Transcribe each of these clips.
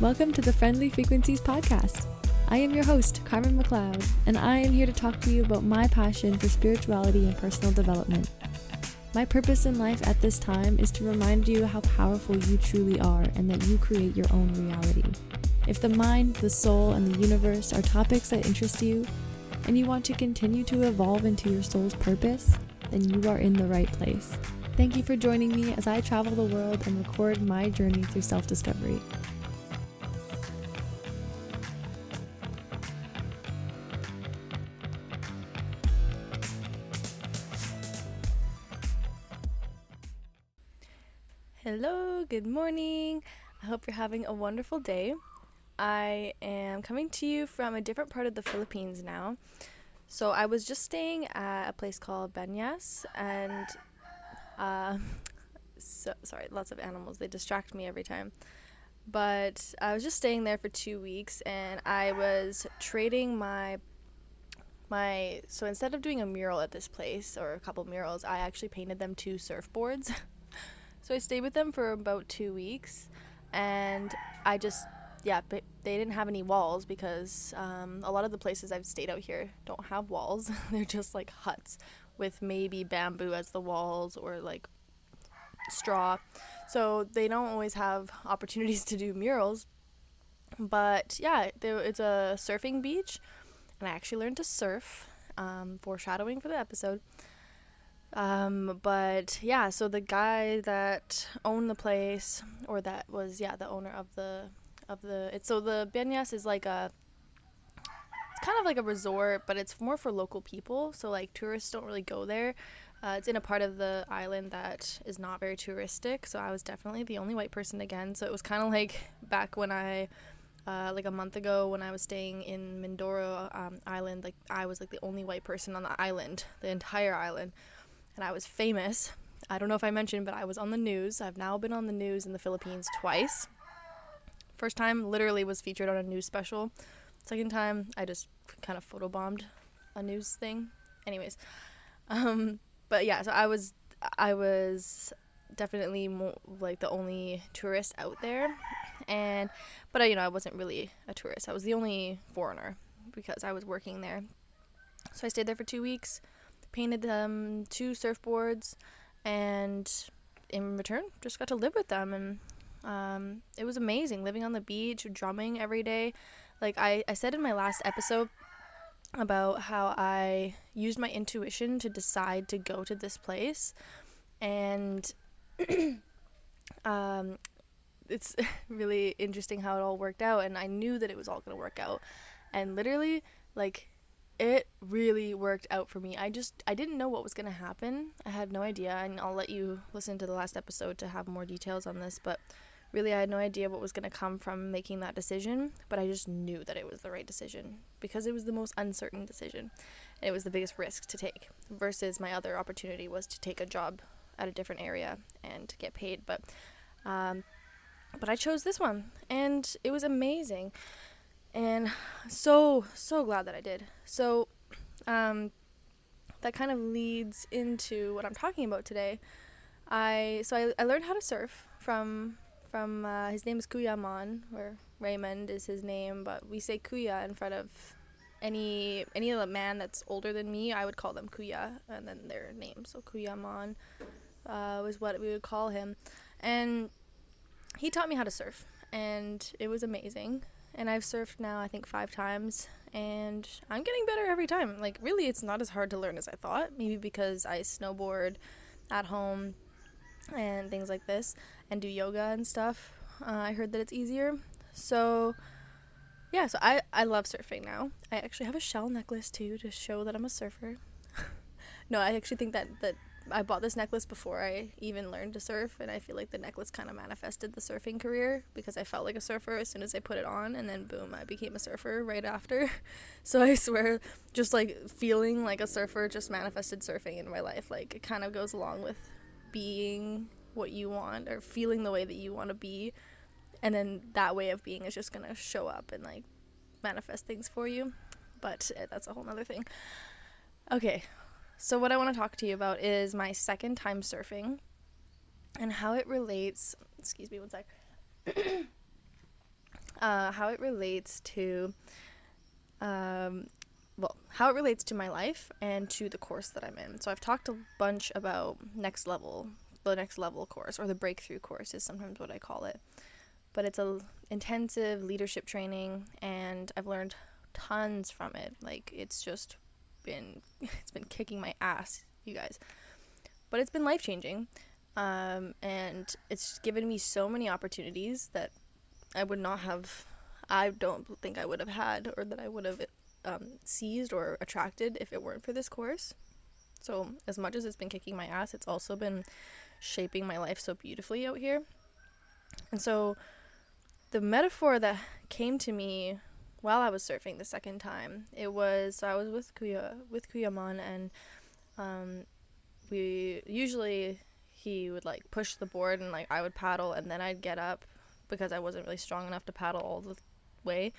Welcome to the Friendly Frequencies podcast. I am your host, Carmen McLeod, and I am here to talk to you about my passion for spirituality and personal development. My purpose in life at this time is to remind you how powerful you truly are and that you create your own reality. If the mind, the soul, and the universe are topics that interest you, and you want to continue to evolve into your soul's purpose, then you are in the right place. Thank you for joining me as I travel the world and record my journey through self-discovery. Hello, good morning. I hope you're having a wonderful day. I am coming to you from a different part of the Philippines now. So I was just staying at a place called Banyas, and sorry, lots of animals. They distract me every time. But I was just staying there for 2 weeks, and I was trading so instead of doing a mural at this place, or a couple murals, I actually painted them 2 surfboards. So I stayed with them for about 2 weeks, and they didn't have any walls because a lot of the places I've stayed out here don't have walls. They're just like huts with maybe bamboo as the walls or like straw. So they don't always have opportunities to do murals. But yeah, it's a surfing beach, and I actually learned to surf, foreshadowing for the episode. But yeah, so the guy that owned the place, or that was, the owner of the Banyas is like it's kind of like a resort, but it's more for local people. So like tourists don't really go there. It's in a part of the island that is not very touristic. So I was definitely the only white person again. So it was kind of like back when like a month ago when I was staying in Mindoro Island, like I was like the only white person on the island, the entire island. And I was famous. I don't know if I mentioned, but I was on the news. I've now been on the news in the Philippines twice. First time, literally was featured on a news special. Second time, I just kind of photobombed a news thing. Anyways, but yeah, so I was definitely like the only tourist out there, but I wasn't really a tourist. I was the only foreigner because I was working there. So I stayed there for 2 weeks. Painted them 2 surfboards, and in return just got to live with them, and it was amazing living on the beach, drumming every day. Like I said in my last episode about how I used my intuition to decide to go to this place, and it's really interesting how it all worked out, and I knew that it was all going to work out, and literally like it really worked out for me. I didn't know what was going to happen. I had no idea, and I'll let you listen to the last episode to have more details on this, but really I had no idea what was going to come from making that decision, but I just knew that it was the right decision because it was the most uncertain decision. And it was the biggest risk to take versus my other opportunity was to take a job at a different area and get paid, but I chose this one, and it was amazing. And so glad that I did. So that kind of leads into what I'm talking about today. I learned how to surf from his name is Kuya Mon, or Raymond is his name, but we say Kuya in front of any man that's older than me. I would call them Kuya, and then their name. So Kuya Mon was what we would call him. And he taught me how to surf, and it was amazing. And I've surfed now, I think 5 times, and I'm getting better every time. Like, really, it's not as hard to learn as I thought. Maybe because I snowboard at home and things like this, and do yoga and stuff. I heard that it's easier. So, yeah, so I love surfing now. I actually have a shell necklace, too, to show that I'm a surfer. No, I actually think that I bought this necklace before I even learned to surf, and I feel like the necklace kind of manifested the surfing career because I felt like a surfer as soon as I put it on, and then boom, I became a surfer right after. So I swear, just like feeling like a surfer just manifested surfing in my life. Like, it kind of goes along with being what you want or feeling the way that you want to be, and then that way of being is just gonna show up and like manifest things for you. But that's a whole nother thing. Okay, so what I want to talk to you about is my second time surfing and how it relates. Excuse me one sec. how it relates to how it relates to my life and to the course that I'm in. So I've talked a bunch about the next level course, or the breakthrough course is sometimes what I call it. But it's a intensive leadership training, and I've learned tons from it. Like, it's been kicking my ass, you guys. But it's been life-changing. And it's given me so many opportunities that I don't think I would have had, or that I would have seized or attracted if it weren't for this course. So as much as it's been kicking my ass, it's also been shaping my life so beautifully out here. And so the metaphor that came to me while I was surfing the second time, I was with Kuyaman, and he would like push the board, and like I would paddle, and then I'd get up because I wasn't really strong enough to paddle all the way.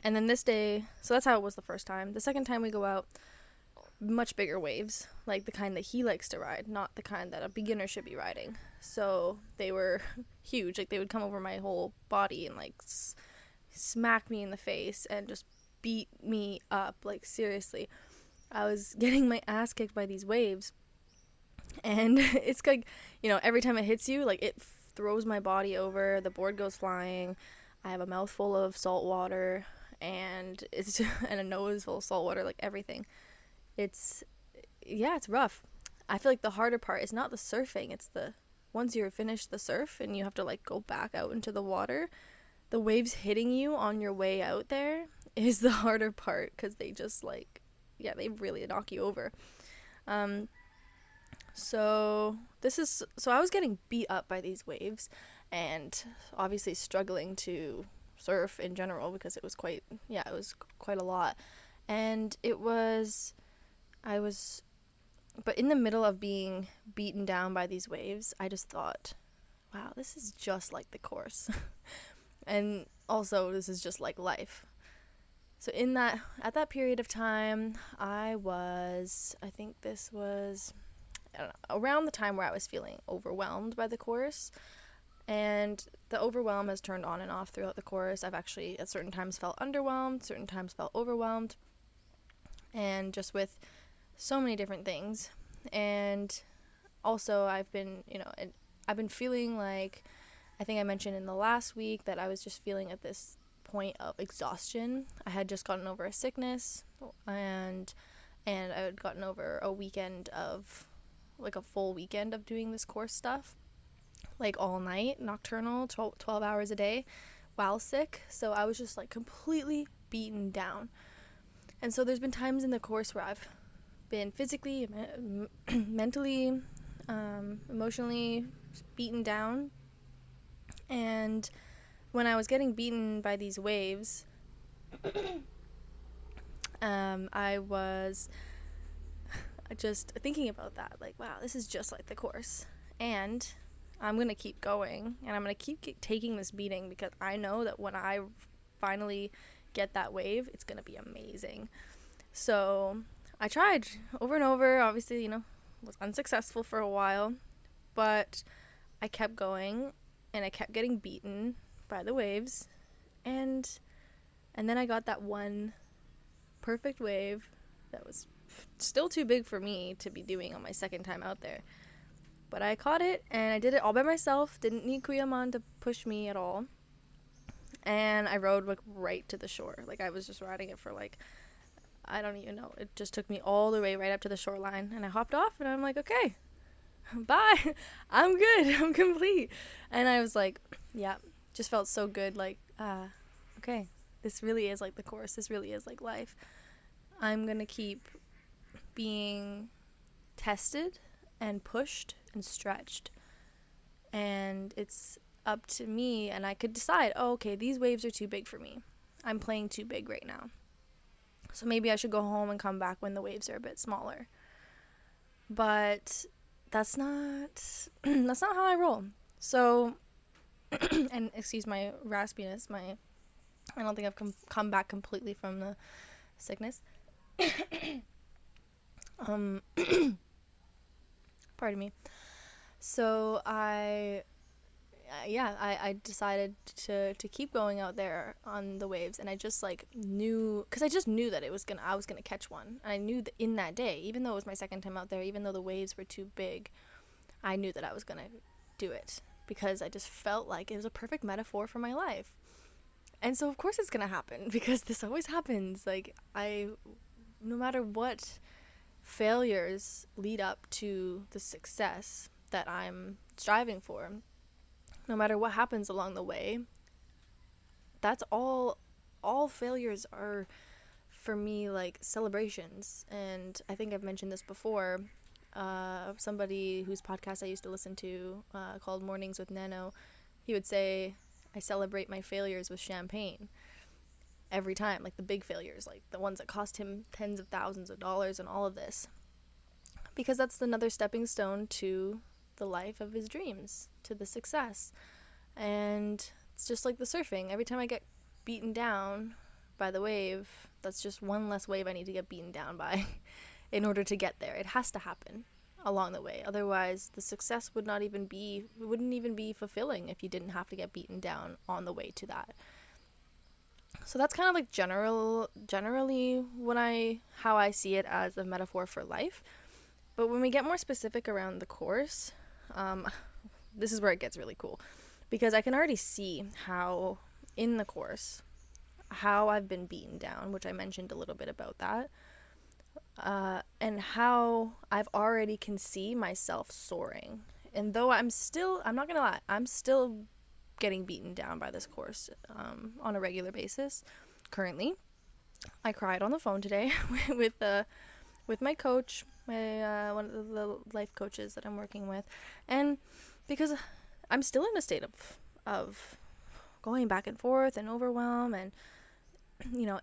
And then this day, so that's how it was the first time. The second time we go out, much bigger waves, like the kind that he likes to ride, not the kind that a beginner should be riding. So they were huge. Like, they would come over my whole body and like smack me in the face and just beat me up. Like, seriously, I was getting my ass kicked by these waves, and it's like, every time it hits you, like, it throws my body over, the board goes flying, I have a mouthful of salt water, and and a nose full of salt water, like everything. It's rough. I feel like the harder part is not the surfing, it's once you're finished the surf and you have to like go back out into the water, the waves hitting you on your way out there is the harder part, because they just like, they really knock you over. So I was getting beat up by these waves, and obviously struggling to surf in general, because it was quite a lot. And but in the middle of being beaten down by these waves, I just thought, wow, this is just like the course. And also, this is just like life. So at that period of time, I think this was, I don't know, around the time where I was feeling overwhelmed by the course. And the overwhelm has turned on and off throughout the course. I've actually at certain times felt underwhelmed, certain times felt overwhelmed, and just with so many different things. And also I've been feeling like, I think I mentioned in the last week, that I was just feeling at this point of exhaustion. I had just gotten over a sickness, and I had gotten over a weekend of, like, a full weekend of doing this course stuff, like all night, nocturnal, 12 hours a day, while sick. So I was just like completely beaten down. And so there's been times in the course where I've been physically, mentally, emotionally beaten down. And when I was getting beaten by these waves, I was just thinking about that, like, wow, this is just like the course, and I'm gonna keep going, and I'm gonna keep taking this beating, because I know that when I finally get that wave, it's gonna be amazing. So I tried over and over, obviously, was unsuccessful for a while, but I kept going, and I kept getting beaten by the waves, and then I got that one perfect wave that was still too big for me to be doing on my second time out there. But I caught it, and I did it all by myself, didn't need Kuyaman to push me at all. And I rode, like, right to the shore. Like, I was just riding it for, like, I don't even know. It just took me all the way right up to the shoreline, and I hopped off, and I'm like, okay, bye. I'm good. I'm complete. And I was like, yeah, just felt so good. Like, okay, this really is like the course. This really is like life. I'm going to keep being tested and pushed and stretched. And it's up to me, and I could decide, oh, okay, these waves are too big for me. I'm playing too big right now. So maybe I should go home and come back when the waves are a bit smaller. But that's not how I roll. So, and excuse my raspiness, I don't think I've come back completely from the sickness. Pardon me. So I I decided to keep going out there on the waves, and I just like knew, because I just knew that I was gonna catch one. And I knew that in that day, even though it was my second time out there, even though the waves were too big, I knew that I was gonna do it, because I just felt like it was a perfect metaphor for my life. And so of course it's gonna happen, because this always happens. Like, no matter what failures lead up to the success that I'm striving for, no matter what happens along the way, that's all failures are for me like celebrations. And I think I've mentioned this before. Somebody whose podcast I used to listen to, called Mornings with Nano, he would say, I celebrate my failures with champagne every time, like the big failures, like the ones that cost him tens of thousands of dollars and all of this, because that's another stepping stone to the life of his dreams, to the success. And it's just like the surfing. Every time I get beaten down by the wave, that's just one less wave I need to get beaten down by in order to get there. It has to happen along the way. Otherwise, the success wouldn't even be fulfilling if you didn't have to get beaten down on the way to that. So that's kind of like generally how I see it as a metaphor for life. But when we get more specific around the course, this is where it gets really cool, because I can already see how in the course how I've been beaten down, which I mentioned a little bit about that, and how I've already can see myself soaring. And though I'm not gonna lie, I'm still getting beaten down by this course on a regular basis currently. I cried on the phone today with my coach, one of the life coaches that I'm working with, and because I'm still in a state of going back and forth and overwhelm, and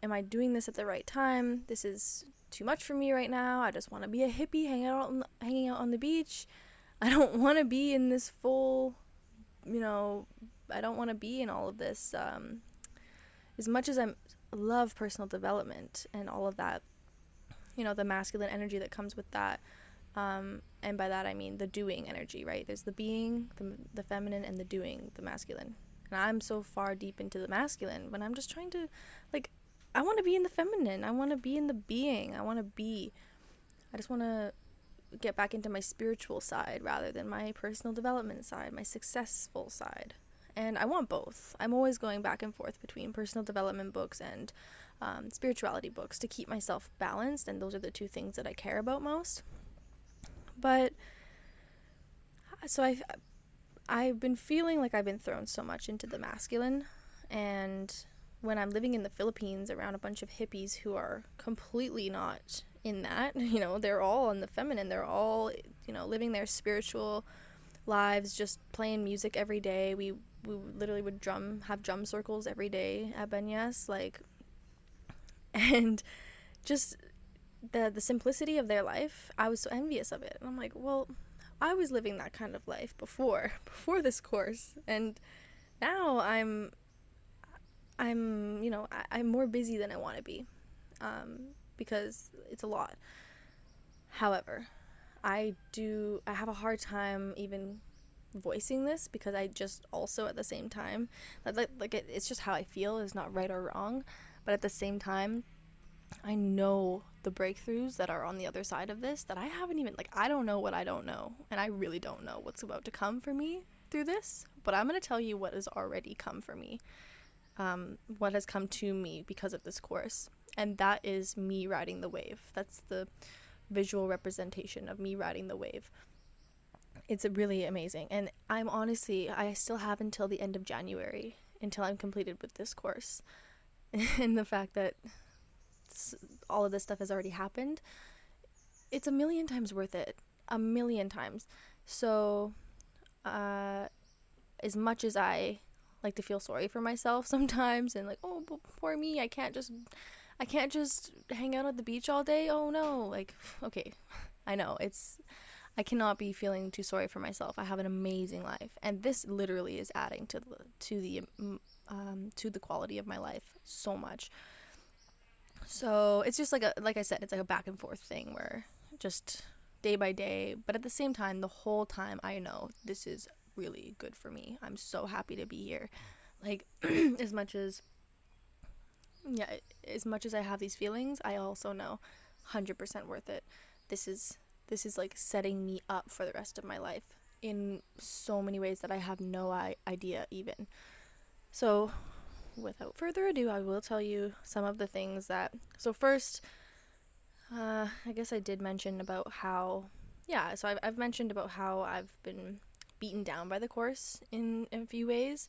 am I doing this at the right time? This is too much for me right now. I just want to be a hippie hanging out on the beach. I don't want to be in this full, I don't want to be in all of this. As much as I love personal development and all of that, the masculine energy that comes with that. And by that I mean the doing energy, right? There's the being, the feminine, and the doing, the masculine. And I'm so far deep into the masculine when I'm just trying to, I want to be in the feminine. I want to be in the being. I just want to get back into my spiritual side rather than my personal development side, my successful side. And I want both. I'm always going back and forth between personal development books and spirituality books to keep myself balanced, and those are the two things that I care about most. But so I've been feeling like I've been thrown so much into the masculine, and when I'm living in the Philippines around a bunch of hippies who are completely not in that, they're all in the feminine, they're all, living their spiritual lives, just playing music every day. We literally would have drum circles every day at Banyas, and just the simplicity of their life, I was so envious of it. And I'm like, well, I was living that kind of life before this course, and now I'm more busy than I want to be, because it's a lot. However, I have a hard time even voicing this, because I just also at the same time, it's just how I feel, is not right or wrong, but at the same time, I know the breakthroughs that are on the other side of this that I haven't even, I don't know what I don't know, and I really don't know what's about to come for me through this, but I'm going to tell you what has already come for me, what has come to me because of this course, and that is me riding the wave. That's the visual representation of me riding the wave. It's really amazing, and I still have until the end of January until I'm completed with this course, and the fact that all of this stuff has already happened, it's a million times worth it. A million times. So, as much as I like to feel sorry for myself sometimes, and oh, poor me, I can't just hang out at the beach all day. Oh no, okay, I know I cannot be feeling too sorry for myself. I have an amazing life, and this literally is adding to the quality of my life so much. So it's just like I said, it's like a back and forth thing where just day by day, but at the same time, the whole time I know this is really good for me. I'm so happy to be here. Like, as much as, yeah, as much as I have these feelings, I also know 100% worth it. This is, this is like setting me up for the rest of my life in so many ways that I have no idea even. So, without further ado, I will tell you some of the things that. So first, I guess I did mention about how, yeah. So I've mentioned about how I've been beaten down by the course in a few ways.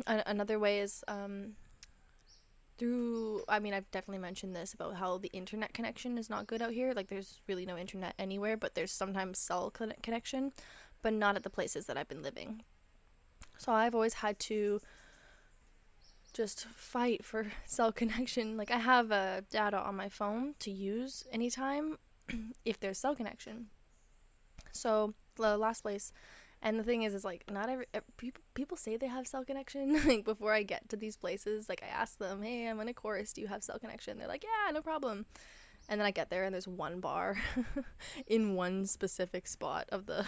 Another way is through. I mean, I've definitely mentioned this about how the internet connection is not good out here. Like, there's really no internet anywhere, but there's sometimes cell connection, but not at the places that I've been living. So I've always had to just fight for cell connection. Like, I have data on my phone to use anytime if there's cell connection. So the last place, and the thing is like not every people say they have cell connection. Like, before I get to these places, like, I ask them, hey, I'm in a course, do you have cell connection? They're like, yeah, no problem. And then I get there and there's one bar in one specific spot of the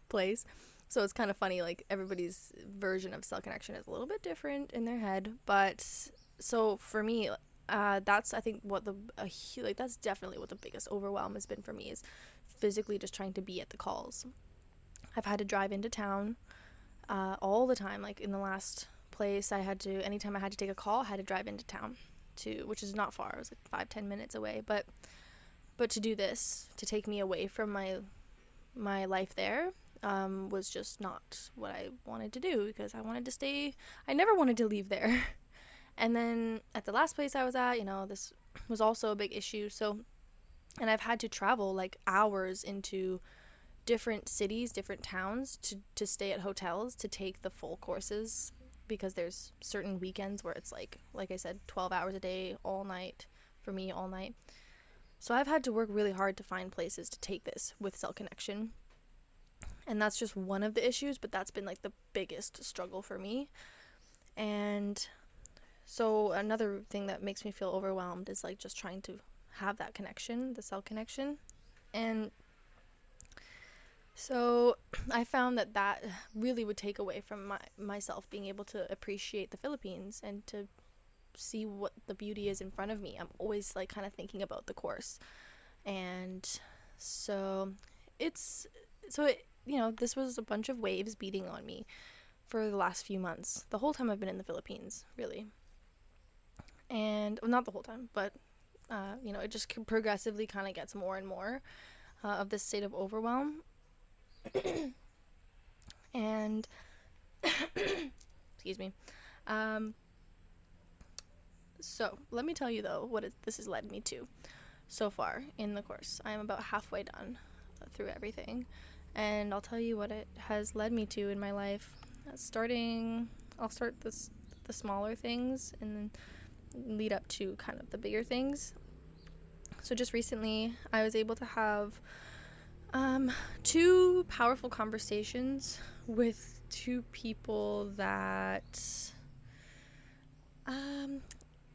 place. So it's kind of funny, like, everybody's version of cell connection is a little bit different in their head. But so for me, that's, I think, what that's definitely what the biggest overwhelm has been for me, is physically just trying to be at the calls. I've had to drive into town all the time. Like, in the last place, anytime I had to take a call, I had to drive into town which is not far. It was like 5-10 minutes away. But to do this, to take me away from my life there, was just not what I wanted to do, because I wanted to stay. I never wanted to leave there. And then at the last place I was at, this was also a big issue. So, and I've had to travel like hours into different cities, different towns to stay at hotels to take the full courses, because there's certain weekends where it's like I said, 12 hours a day, all night, for me, all night. So I've had to work really hard to find places to take this with cell connection. And that's just one of the issues, but that's been like the biggest struggle for me. And so another thing that makes me feel overwhelmed is like just trying to have that connection, the cell connection. And so I found that really would take away from myself being able to appreciate the Philippines and to see what the beauty is in front of me. I'm always like kind of thinking about the course. And so this was a bunch of waves beating on me for the last few months. The whole time I've been in the Philippines, really. And well, not the whole time, but it just progressively kind of gets more and more of this state of overwhelm. And excuse me. So let me tell you though what this has led me to so far in the course. I am about halfway done through everything, and I'll tell you what it has led me to in my life. I'll start the smaller things and then lead up to kind of the bigger things. So just recently, I was able to have 2 powerful conversations with 2 people that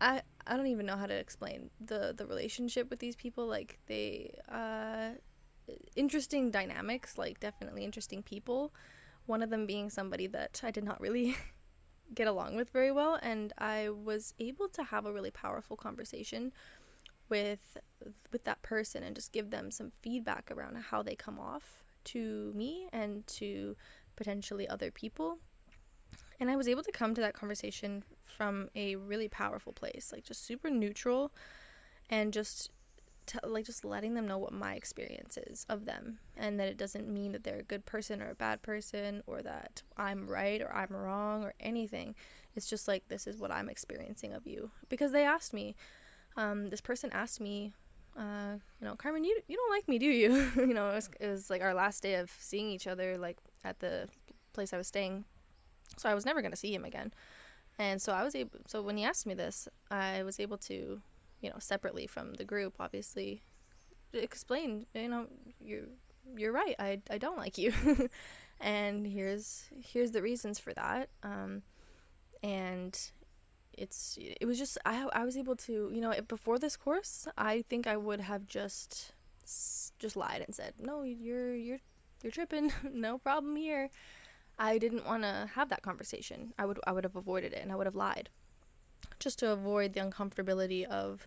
I don't even know how to explain the relationship with these people. Like, they interesting dynamics, like definitely interesting people. One of them being somebody that I did not really get along with very well, and I was able to have a really powerful conversation with that person and just give them some feedback around how they come off to me and to potentially other people. And I was able to come to that conversation from a really powerful place, like just super neutral, and just letting them know what my experience is of them, and that it doesn't mean that they're a good person or a bad person, or that I'm right or I'm wrong or anything. It's just like, this is what I'm experiencing of you. Because they asked me, this person asked me, Carmen, you don't like me, do you? It was like our last day of seeing each other, like at the place I was staying. So I was never going to see him again. And so so when he asked me this, I was able to, separately from the group, obviously, explain, you're right. I don't like you. And here's the reasons for that. And it was just, I was able to, before this course, I think I would have just lied and said, no, you're you're tripping. No problem here. I didn't want to have that conversation. I would have avoided it, and I would have lied just to avoid the uncomfortability of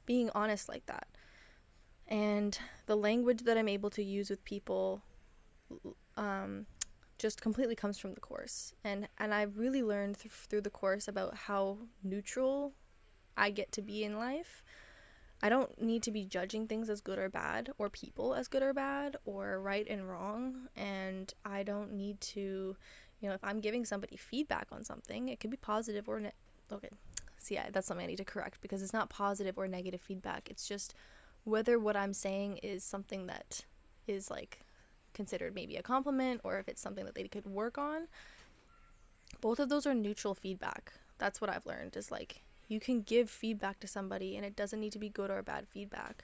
being honest like that. And the language that I'm able to use with people just completely comes from the course. And I really learned through the course about how neutral I get to be in life. I don't need to be judging things as good or bad, or people as good or bad, or right and wrong. And I don't need to, if I'm giving somebody feedback on something, it could be positive or okay. See, that's something I need to correct, because it's not positive or negative feedback. It's just whether what I'm saying is something that is like considered maybe a compliment, or if it's something that they could work on. Both of those are neutral feedback. That's what I've learned, is like, you can give feedback to somebody and it doesn't need to be good or bad feedback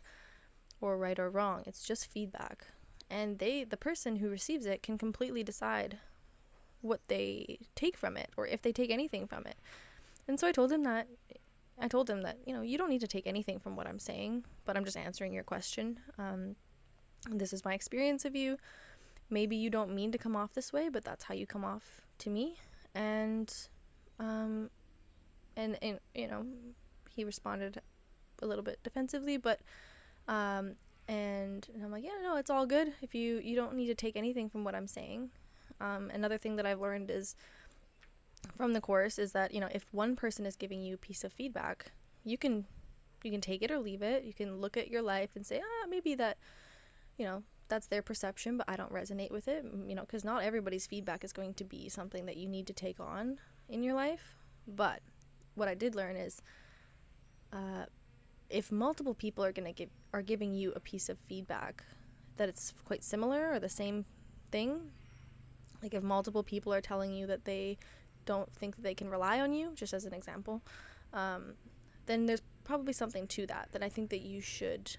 or right or wrong. It's just feedback. And the person who receives it can completely decide what they take from it, or if they take anything from it. And so I told him that, you don't need to take anything from what I'm saying, but I'm just answering your question. This is my experience of you. Maybe you don't mean to come off this way, but that's how you come off to me. And he responded a little bit defensively, but and I'm like, yeah, no, it's all good. If you don't need to take anything from what I'm saying. Another thing that I've learned is from the course is that, if one person is giving you a piece of feedback, you can take it or leave it. You can look at your life and say, maybe that, that's their perception, but I don't resonate with it, because not everybody's feedback is going to be something that you need to take on in your life. But what I did learn is, if multiple people are giving you a piece of feedback that it's quite similar or the same thing, like if multiple people are telling you that they don't think that they can rely on you, just as an example, then there's probably something to that I think that you should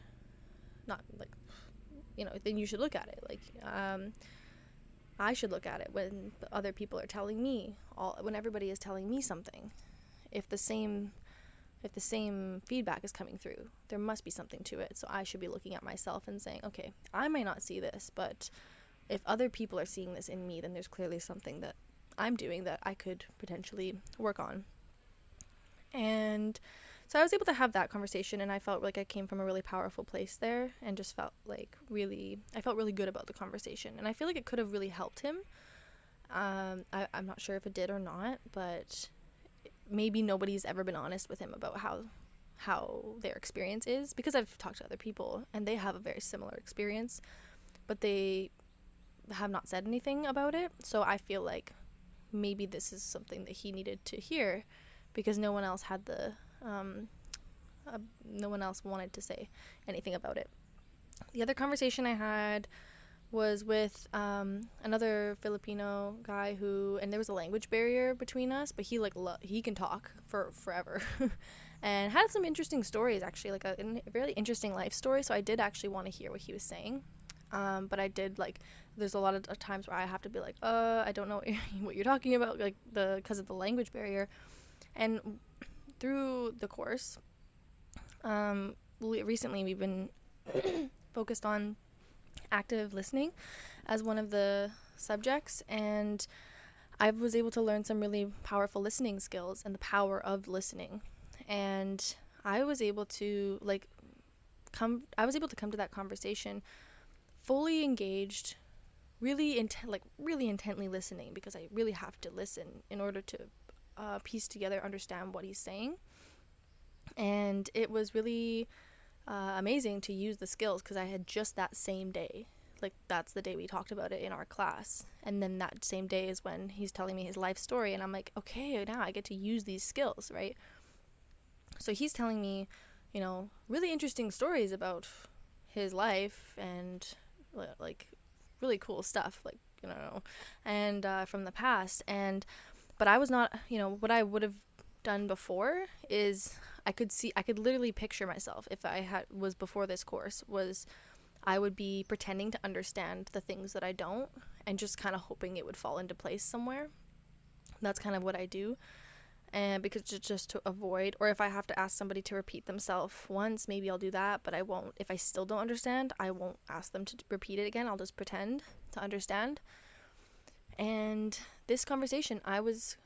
not, like, then you should look at it. Like, I should look at it when other people are telling me, when everybody is telling me something. If the same feedback is coming through, there must be something to it. So I should be looking at myself and saying, okay, I may not see this, but if other people are seeing this in me, then there's clearly something that I'm doing that I could potentially work on. And so I was able to have that conversation, and I felt like I came from a really powerful place there, and just felt like I felt really good about the conversation. And I feel like it could have really helped him. I'm not sure if it did or not, but maybe nobody's ever been honest with him about how their experience is, because I've talked to other people and they have a very similar experience, but they have not said anything about it. So I feel like maybe this is something that he needed to hear, because no one else had no one else wanted to say anything about it. The other conversation I had was with another Filipino guy and there was a language barrier between us, but he can talk for forever and had some interesting stories, actually, like a really interesting life story. So I did actually want to hear what he was saying. But I did, like, there's a lot of times where I have to be like, I don't know what you're talking about, like, because of the language barrier. And through the course, recently we've been focused on active listening as one of the subjects, and I was able to learn some really powerful listening skills and the power of listening. And I was able to come to that conversation fully engaged, really intently listening, because I really have to listen in order to piece together, understand what he's saying. And it was really amazing to use the skills, because I had just that same day, like, that's the day we talked about it in our class, and then that same day is when he's telling me his life story, and I'm like, okay, now I get to use these skills, right? So he's telling me, really interesting stories about his life and like really cool stuff, like, and from the past. But I was not, what I would have done before is I could literally picture myself, if I was before this course, was I would be pretending to understand the things that I don't, and just kind of hoping it would fall into place somewhere. That's kind of what I do. and because just to avoid, or if I have to ask somebody to repeat themselves once, maybe I'll do that, but I won't. If I still don't understand, I won't ask them to repeat it again. I'll just pretend to understand. And this conversation, I was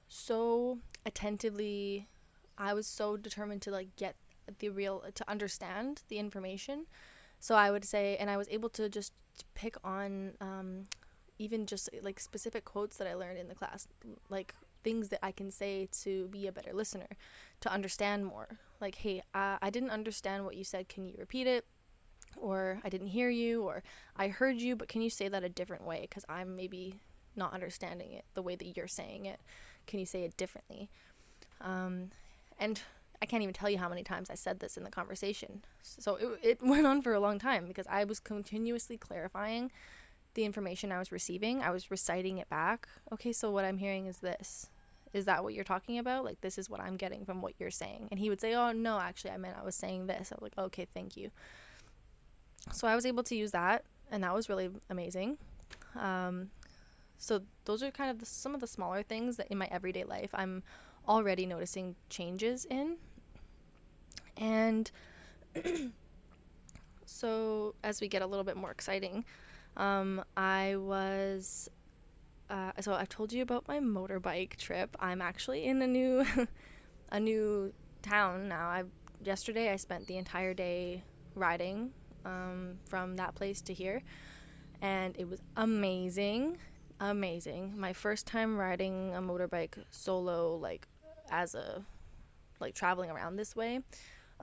so attentively, I was so determined to like get to understand the information. So I would say, and I was able to just pick on even just like specific quotes that I learned in the class, like things that I can say to be a better listener, to understand more. Like, hey, I didn't understand what you said. Can you repeat it? Or I didn't hear you, or I heard you, but can you say that a different way? Because I'm maybe not understanding it the way that you're saying it. Can you say it differently? And I can't even tell you how many times I said this in the conversation. So it went on for a long time because I was continuously clarifying the information I was receiving. I was reciting it back. Okay, so what I'm hearing is this. Is that what you're talking about? Like, this is what I'm getting from what you're saying. And he would say, oh, no, actually, I was saying this. I was like, okay, thank you. So I was able to use that, and that was really amazing. So those are kind of some of the smaller things that in my everyday life I'm already noticing changes in. And so as we get a little bit more exciting, I was, so I've told you about my motorbike trip. I'm actually in a new town now. Yesterday I spent the entire day riding, from that place to here, and it was amazing. My first time riding a motorbike solo, like traveling around this way.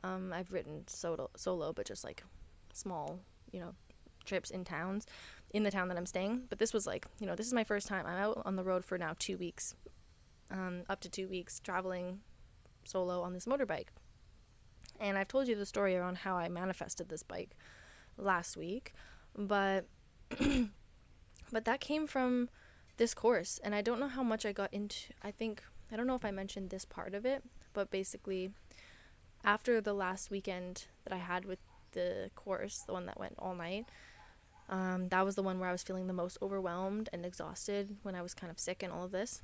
I've ridden solo, but just like small, trips in the town that I'm staying. But this was like, this is my first time. I'm out on the road for now 2 weeks, up to 2 weeks traveling solo on this motorbike. And I've told you the story around how I manifested this bike last week, but but that came from this course, and I don't know how much I got into. I don't know if I mentioned this part of it, but basically after the last weekend that I had with the course, the one that went all night, that was the one where I was feeling the most overwhelmed and exhausted when I was kind of sick and all of this.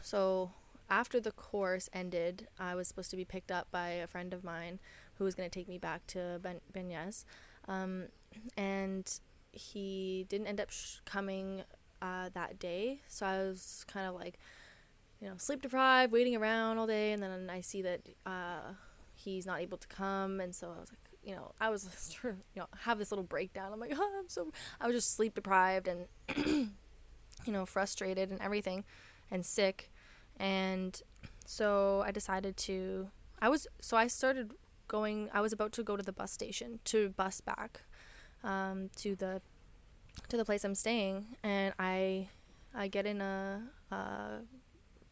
So after the course ended, I was supposed to be picked up by a friend of mine who was going to take me back to Benyes, and he didn't end up coming that day. So I was kind of like, sleep deprived, waiting around all day, and then I see that he's not able to come, and so I was like, I was have this little breakdown. I'm like, I was just sleep deprived and frustrated and everything, and sick. And so I decided I started going. I was about to go to the bus station to bus back to the place I'm staying, and I get in a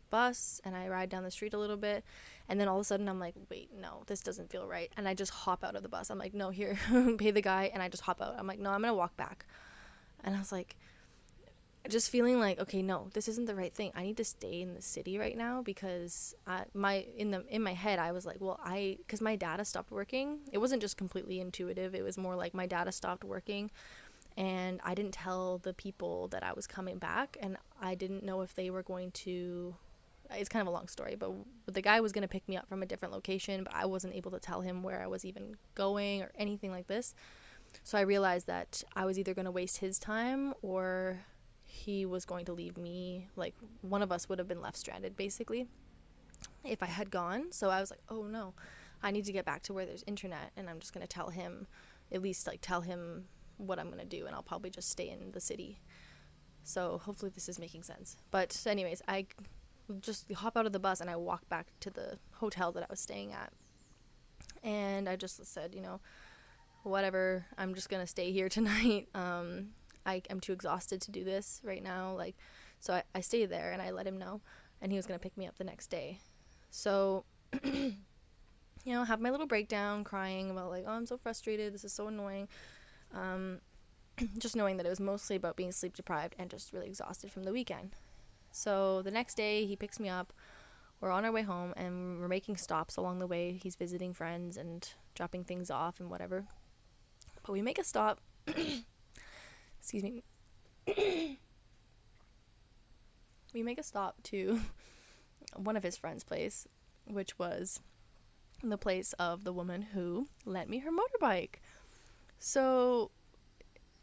bus and I ride down the street a little bit, and then all of a sudden I'm like, wait, no, this doesn't feel right, and I just hop out of the bus. I'm like, no, here, pay the guy, and I just hop out. I'm like, no, I'm gonna walk back. And I was like, just feeling like, okay, no, this isn't the right thing. I need to stay in the city right now, because in my head I was like, well, because my data stopped working. It wasn't just completely intuitive. It was more like my data stopped working, and I didn't tell the people that I was coming back, and I didn't know if they were going to. It's kind of a long story, but the guy was going to pick me up from a different location, but I wasn't able to tell him where I was even going or anything like this. So I realized that I was either going to waste his time, or he was going to leave me, like one of us would have been left stranded basically if I had gone. So I was like, oh no, I need to get back to where there's internet, and I'm just going to tell him what I'm going to do, and I'll probably just stay in the city. So hopefully this is making sense. But anyways, I just hop out of the bus and I walk back to the hotel that I was staying at, and I just said, whatever, I'm just going to stay here tonight. I'm too exhausted to do this right now. So I stayed there, and I let him know, and he was going to pick me up the next day. So, have my little breakdown, crying about like, oh, I'm so frustrated. This is so annoying. Just knowing that it was mostly about being sleep deprived and just really exhausted from the weekend. So the next day he picks me up. We're on our way home, and we're making stops along the way. He's visiting friends and dropping things off and whatever. But we make a stop. Excuse me. We make a stop to one of his friends' place, which was the place of the woman who lent me her motorbike. So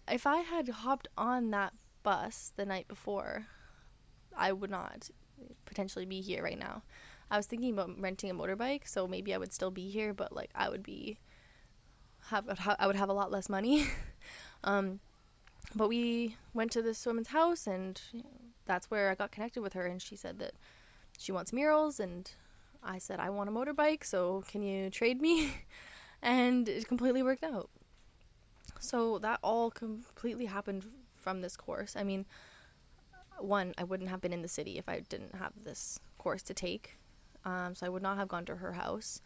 if I had hopped on that bus the night before, I would not potentially be here right now. I was thinking about renting a motorbike, so maybe I would still be here, but like I would have a lot less money. But we went to this woman's house, and that's where I got connected with her, and she said that she wants murals, and I said I want a motorbike, so can you trade me? And it completely worked out. So that all completely happened from this course. I mean, one, I wouldn't have been in the city if I didn't have this course to take. So I would not have gone to her house.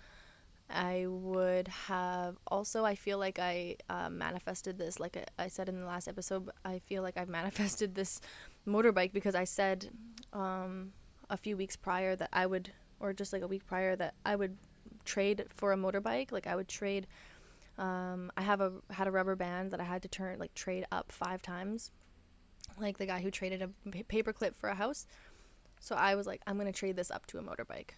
I would have also, I feel like I manifested this, like I said in the last episode, I feel like I've manifested this motorbike because I said a few weeks prior that I would, or just like a week prior, that I would trade for a motorbike. Like I would trade, I had a rubber band that I had to trade up 5 times, like the guy who traded a paperclip for a house. So I was like, I'm going to trade this up to a motorbike.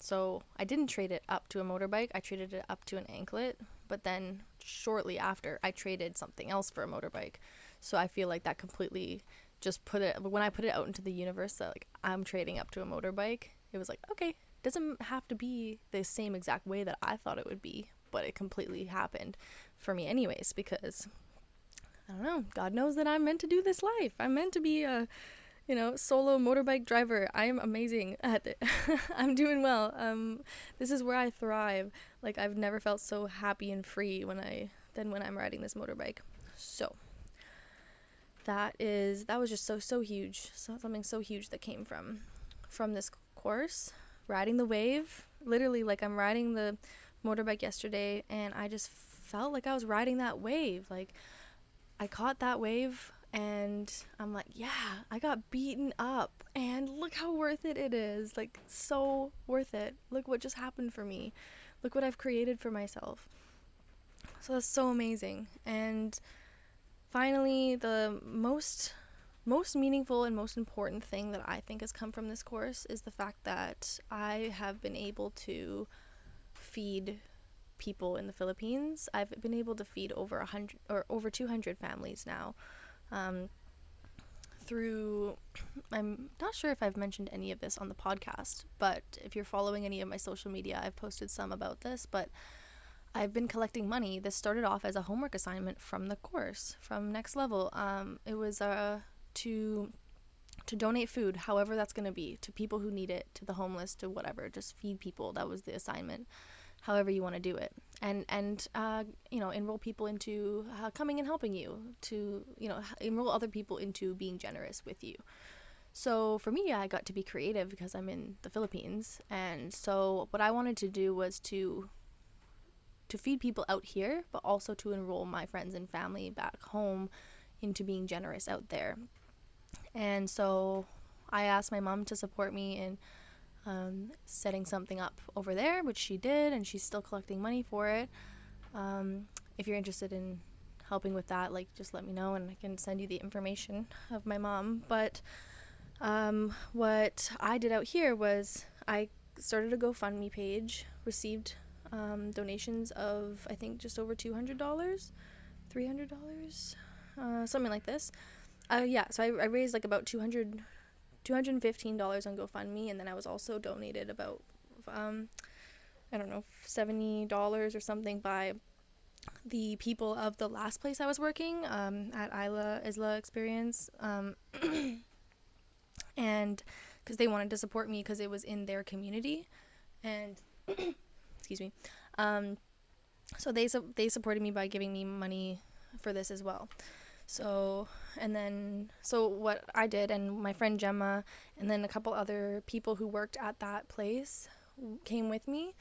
So I didn't trade it up to a motorbike, I traded it up to an anklet, but then shortly after I traded something else for a motorbike. So I feel like that completely just when I put it out into the universe that like I'm trading up to a motorbike, it was like, okay, it doesn't have to be the same exact way that I thought it would be, but it completely happened for me anyways, because I don't know, God knows that I'm meant to do this life. I'm meant to be a solo motorbike driver. I am amazing at it. I'm doing well. This is where I thrive. Like I've never felt so happy and free when I'm riding this motorbike. So that was just so huge. Something so huge that came from this course. Riding the wave. Literally, like I'm riding the motorbike yesterday and I just felt like I was riding that wave. Like I caught that wave. And I'm like, yeah, I got beaten up and look how worth it is. Like, so worth it. Look what just happened for me. Look what I've created for myself. So that's so amazing. And finally, the most meaningful and most important thing that I think has come from this course is the fact that I have been able to feed people in the Philippines. I've been able to feed over 100 or over 200 families now. I'm not sure if I've mentioned any of this on the podcast, but if you're following any of my social media, I've posted some about this, but I've been collecting money. This started off as a homework assignment from the course, from Next Level. It was to donate food, however that's going to be, to people who need it, to the homeless, to whatever, just feed people. That was the assignment, however you want to do it. And enroll people into coming and helping you, to, enroll other people into being generous with you. So for me, I got to be creative because I'm in the Philippines. And so what I wanted to do was to feed people out here, but also to enroll my friends and family back home into being generous out there. And so I asked my mom to support me in setting something up over there, which she did, and she's still collecting money for it. If you're interested in helping with that, like, just let me know and I can send you the information of my mom. But what I did out here was I started a GoFundMe page, received donations of, I think, just over $200, $300, something like this. So I raised like about $215 on GoFundMe, and then I was also donated about $70 or something by the people of the last place I was working at Isla Experience, and because they wanted to support me because it was in their community, and excuse me, so they supported me by giving me money for this as well. So what I did, and my friend Gemma, and then a couple other people who worked at that place came with me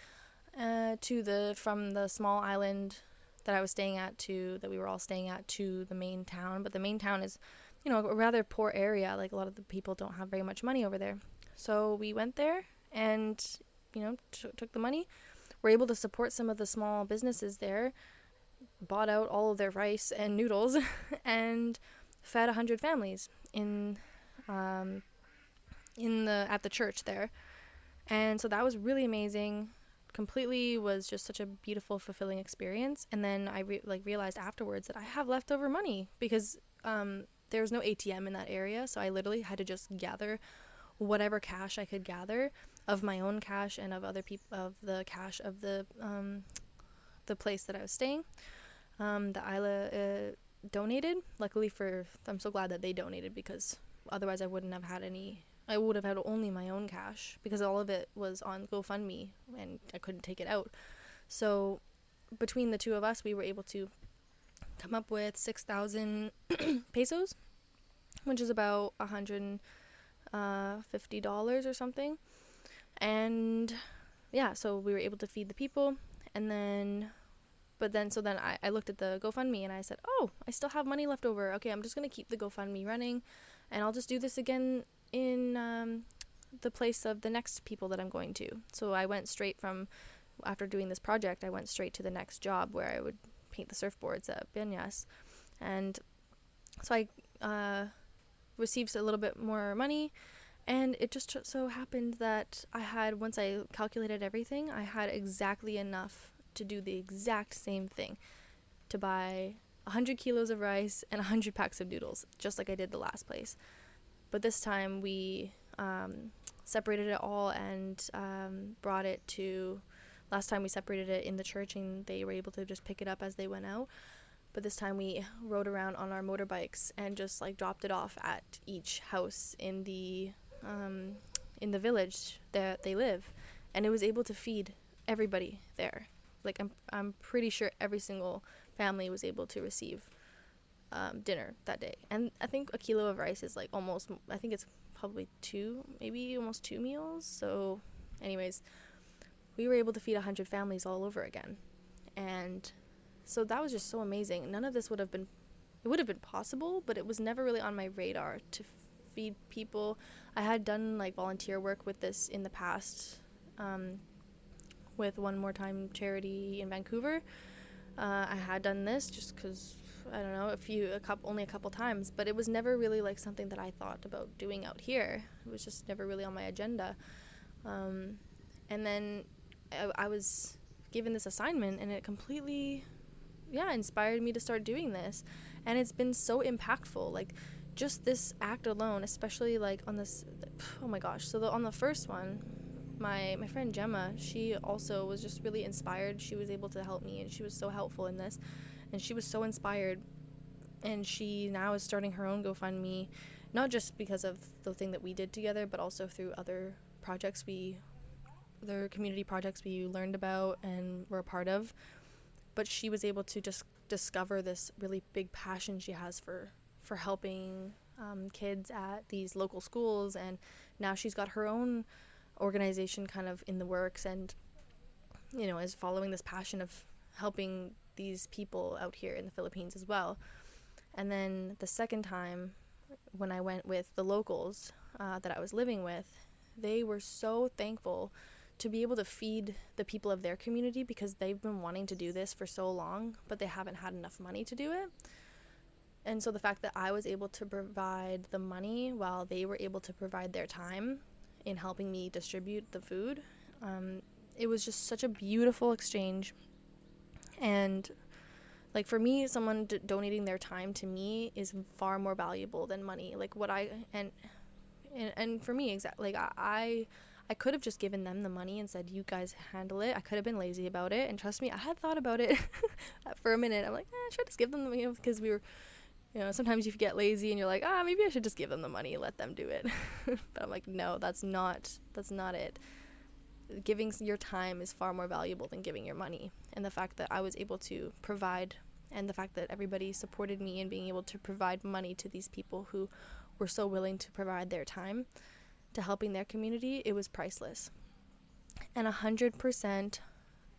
from the small island that I was staying at that we were all staying at, to the main town. But the main town is, a rather poor area. Like, a lot of the people don't have very much money over there. So we went there and, took the money. We're able to support some of the small businesses there, bought out all of their rice and noodles, and fed 100 families at the church there. And so that was really amazing. Completely was just such a beautiful, fulfilling experience. And then I realized afterwards that I have leftover money because there was no ATM in that area, so I literally had to just gather whatever cash I could gather of my own cash and of other people, of the cash of the place that I was staying. The Isla donated. Luckily I'm so glad that they donated, because otherwise I wouldn't have had any. I would have had only my own cash because all of it was on GoFundMe and I couldn't take it out. So between the two of us, we were able to come up with 6,000 pesos, which is about $150 or something. And yeah, so we were able to feed the people. And then I looked at the GoFundMe and I said, oh, I still have money left over. Okay, I'm just going to keep the GoFundMe running and I'll just do this again in the place of the next people that I'm going to. So I went straight from, after doing this project, I went straight to the next job where I would paint the surfboards at Peñas. And so I received a little bit more money, and it just so happened that once I calculated everything, I had exactly enough to do the exact same thing, to buy 100 kilos of rice and 100 packs of noodles, just like I did the last place. But this time we separated it all and brought it to, last time we separated it in the church and they were able to just pick it up as they went out. But this time we rode around on our motorbikes and just like dropped it off at each house in the village that they live, and it was able to feed everybody there. Like I'm pretty sure every single family was able to receive dinner that day. And I think a kilo of rice is like almost, I think it's probably almost two meals. So anyways, we were able to feed 100 families all over again. And so that was just so amazing. None of this would have been possible, but it was never really on my radar to feed people. I had done like volunteer work with this in the past, with One More Time charity in Vancouver. I had done this just because, I don't know, only a couple times, but it was never really like something that I thought about doing out here. It was just never really on my agenda. And then I was given this assignment, and it completely, inspired me to start doing this. And it's been so impactful. Like, just this act alone, especially like on this, oh my gosh. So on the first one, my friend Gemma, she also was just really inspired. She was able to help me, and she was so helpful in this, and she was so inspired, and she now is starting her own GoFundMe, not just because of the thing that we did together, but also through other community projects we learned about and were a part of. But she was able to just discover this really big passion she has for helping kids at these local schools, and now she's got her own organization kind of in the works, and is following this passion of helping these people out here in the Philippines as well. And then the second time, when I went with the locals that I was living with, they were so thankful to be able to feed the people of their community, because they've been wanting to do this for so long, but they haven't had enough money to do it. And so the fact that I was able to provide the money while they were able to provide their time in helping me distribute the food, it was just such a beautiful exchange. And like, for me, someone donating their time to me is far more valuable than money. Like, what and for me, exactly, like I could have just given them the money and said, you guys handle it. I could have been lazy about it, and trust me, I had thought about it for a minute. I'm like, should I just give them the money? Because we were, sometimes you get lazy and you're like, maybe I should just give them the money, let them do it. But I'm like, no, that's not it. Giving your time is far more valuable than giving your money. And the fact that I was able to provide, and the fact that everybody supported me in being able to provide money to these people who were so willing to provide their time to helping their community, it was priceless. And 100%,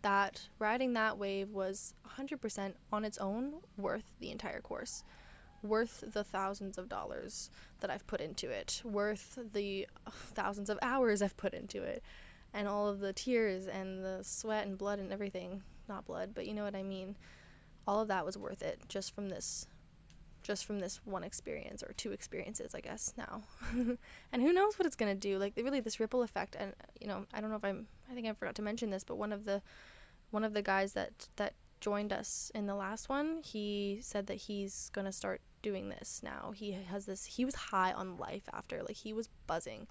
that riding that wave was 100% on its own worth the entire course, worth the thousands of dollars that I've put into it, worth the thousands of hours I've put into it, and all of the tears and the sweat and blood and everything. Not blood, but you know what I mean. All of that was worth it, just from this just from this one experience, or two experiences, I guess, now. And who knows what it's going to do, like, really, this ripple effect. And, you know, I don't know if I think I forgot to mention this, but one of the guys that joined us in the last one, he said that he's going to start doing this now. He was high on life after, like, he was buzzing.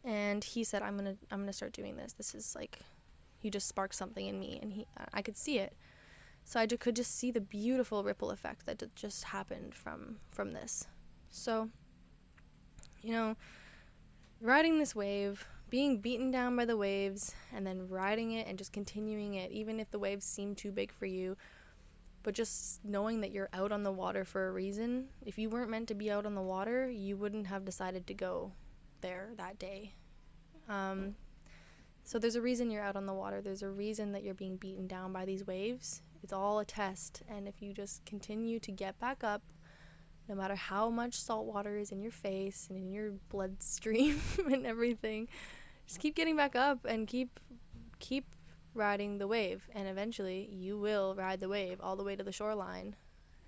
And he said, I'm going to start doing this. This is like, he just sparked something in me, and I could see it. So I could just see the beautiful ripple effect that just happened from this. So, you know, riding this wave, being beaten down by the waves, and then riding it and just continuing it, even if the waves seem too big for you, but just knowing that you're out on the water for a reason. If you weren't meant to be out on the water, you wouldn't have decided to go there that day. So there's a reason you're out on the water. There's a reason that you're being beaten down by these waves. It's all a test, and if you just continue to get back up, no matter how much salt water is in your face and in your bloodstream and everything, just keep getting back up and keep riding the wave, and eventually you will ride the wave all the way to the shoreline.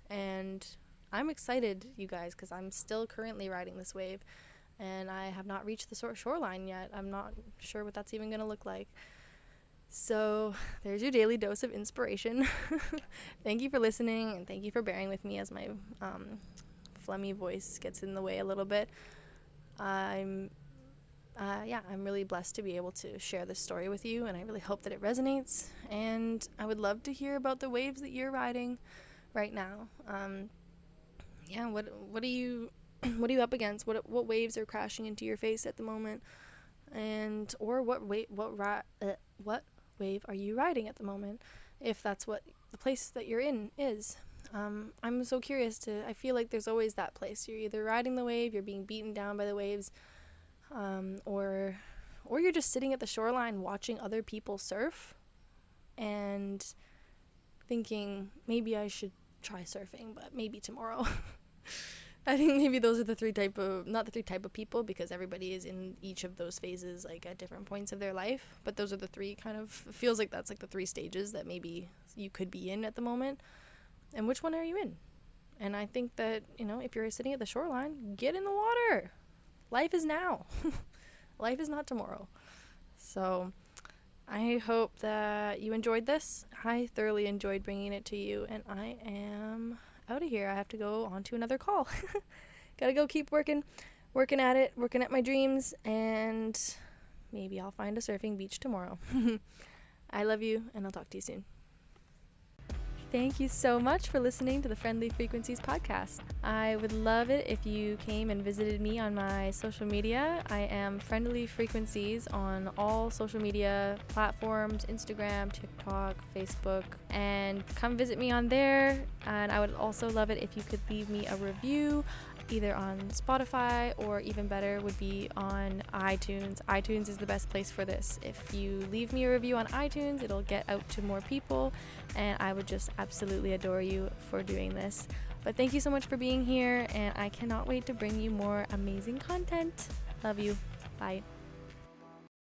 And I'm excited, you guys, because I'm still currently riding this wave, and I have not reached the shoreline yet. I'm not sure what that's even going to look like. So there's your daily dose of inspiration. Thank you for listening, and thank you for bearing with me as my phlegmy voice gets in the way a little bit. I'm really blessed to be able to share this story with you, and I really hope that it resonates. And I would love to hear about the waves that you're riding right now. What are you up against? What waves are crashing into your face at the moment? And or what wave are you riding at the moment, if that's what the place that you're in is. I'm so curious I feel like there's always that place. You're either riding the wave, you're being beaten down by the waves, or you're just sitting at the shoreline watching other people surf and thinking, maybe I should try surfing, but maybe tomorrow. I think maybe those are not the three type of people, because everybody is in each of those phases, like, at different points of their life. But those are the three feels like that's like the three stages that maybe you could be in at the moment. And which one are you in? And I think that, you know, if you're sitting at the shoreline, get in the water. Life is now. Life is not tomorrow. So I hope that you enjoyed this. I thoroughly enjoyed bringing it to you, and I am out of here. I have to go on to another call. Gotta go keep working at it, working at my dreams, and maybe I'll find a surfing beach tomorrow. I love you, and I'll talk to you soon. Thank you so much for listening to the Friendly Frequencies podcast. I would love it if you came and visited me on my social media. I am Friendly Frequencies on all social media platforms, Instagram, TikTok, Facebook, and come visit me on there. And I would also love it if you could leave me a review, either on Spotify, or even better would be on iTunes. iTunes is the best place for this. If you leave me a review on iTunes, it'll get out to more people, and I would just absolutely adore you for doing this. But thank you so much for being here, and I cannot wait to bring you more amazing content. Love you. Bye.